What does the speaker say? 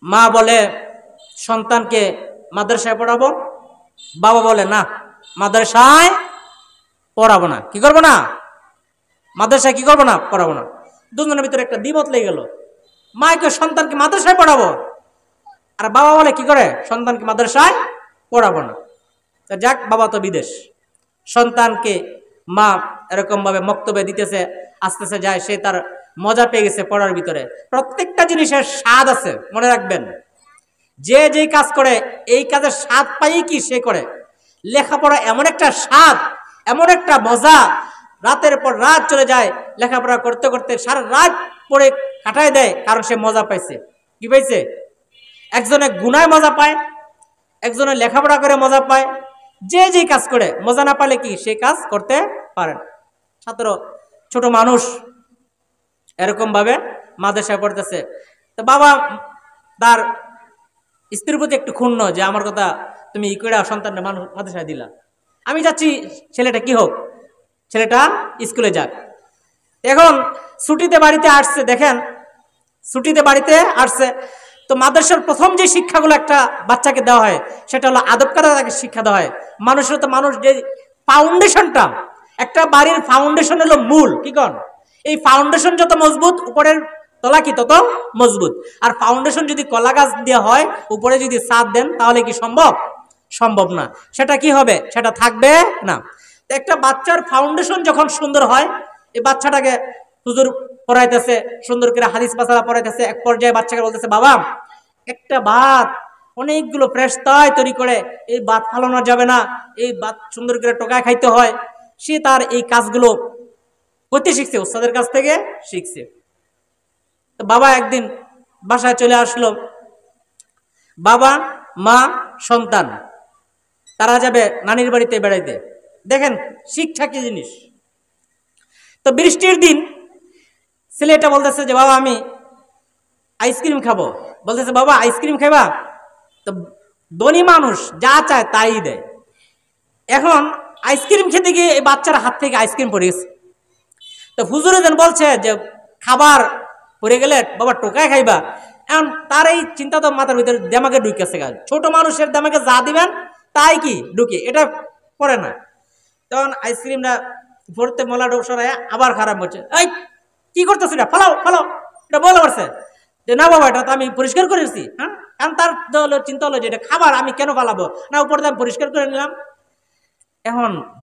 মা বলে সন্তানকে মাদ্রাসায় পড়াবো, বাবা বলে না মাদ্রাসায় পড়াবো না। কি করবো না? মাদ্রাসায় কি করবো না? পড়াবো না। দুজনের ভিতরে একটা দ্বিমত লেগে গেল। মাকে সন্তানকে মাদ্রাসায় পড়াবো, আর বাবা বলে কি করে সন্তানকে মাদ্রাসায় পড়াবো না। যাক, বাবা তো বিদেশ, সন্তানকে মা এরকম ভাবে মক্তবে দিতেছে, আসতেছে যায়, সে তার মজা পেয়ে গেছে পড়ার ভিতরে। প্রত্যেকটা জিনিসের স্বাদ আছে, মনে রাখবেন। যে যেই কাজ করে এই কাজের স্বাদ পাই কি সে করে। লেখাপড়া এমন একটা স্বাদ, এমন একটা মজা, রাতের পর রাত চলে যায় লেখাপড়া করতে করতে, সারা রাত পড়ে কাটায় দেয়, কারণ সে মজা পাইছে। কি পাইছে? একজনে গুনায় মজা পায়, একজনে লেখাপড়া করে মজা পায়। যে যে কাজ করে মজা না পালে কি সে কাজ করতে পারেন। ছাত্র ছোট মানুষ এরকম ভাবে মাদ্রাসায় পড়তেছে, তো বাবা তার স্ত্রীর প্রতি একটু ক্ষুণ্ণ যে আমার কথা তুমি ইকুড়া সন্তানটা মানুষ মাদ্রাসায় দিলা, আমি যাচ্ছি ছেলেটা কি হোক, ছেলেটা স্কুলে যাক। এখন ছুটিতে বাড়িতে আসছে, দেখেন ছুটিতে বাড়িতে আসছে, তো মাদ্রাসার প্রথম যে শিক্ষাগুলো একটা বাচ্চাকে দেওয়া হয় সেটা হলো আদব কায়দা, তাকে শিক্ষা দেওয়া হয়। মানুষের তো মানুষ যে ফাউন্ডেশনটা, একটা বাড়ির ফাউন্ডেশন হলো মূল, কি কন? এই ফাউন্ডেশন যত মজবুত, উপরের তলা কি তত মজবুত। আর ফাউন্ডেশন যদি কলা গাছ দেওয়া হয়, উপরে যদি ছাদ দেন, তাহলে কি সম্ভব? সম্ভব না। সেটা কি হবে? সেটা থাকবে না। তো একটা বাচ্চার ফাউন্ডেশন যখন সুন্দর হয়, এই বাচ্চাটাকে হুজুর পড়াইতেছে, সুন্দর করে হাদিস মাসালা পড়াইতেছে। এক পর্যায়ে বাচ্চাকে বলতেছে, বাবা একটা ভাত অনেকগুলো ফ্রেশ তাই তৈরি করে, এই ভাত ফালানো যাবে না, এই ভাত সুন্দর করে টোকায় খাইতে হয়। সে তার এই কাজগুলো করতে শিখছে, ওস্তাদের কাছ থেকে শিখছে। তো বাবা একদিন বাসায় চলে আসলো, বাবা মা সন্তান তারা যাবে নানির বাড়িতে বেড়াইতে। দেখেন শিক্ষা কি জিনিস। তো বৃষ্টির দিন ছেলেটা বলতেছে যে বাবা আমি আইসক্রিম খাবো। বলতেছে বাবা আইসক্রিম খাইবা? তো ধনী মানুষ যা চায় তাই দেয়। এখন আইসক্রিম খেতে গিয়ে এই বাচ্চার হাত থেকে আইসক্রিম পড়ে গেছে। তো হুজুরে যেন বলছে যে খাবার পড়ে গেলে বাবা টোকায় খাইবা। এখন তার এই চিন্তা তো মাথার ভিতরে দেমাগে ঢুকেছে। ছোট মানুষের দেমাগে যা দিবেন তাই কি ঢুকে, এটা পড়ে না। তখন আইসক্রিমটা ভরতে মলা সরায় আবার খারাপ হচ্ছে, এই কি করতেছে এটা, ফালাও ফালাও, এটা বলে পারছে যে না বাবা এটা তো আমি পরিষ্কার করেছি। হ্যাঁ, কারণ তার চিন্তা হলো যে এটা খাবার, আমি কেন ফালাবো না, উপরে আমি পরিষ্কার করে নিলাম। এখন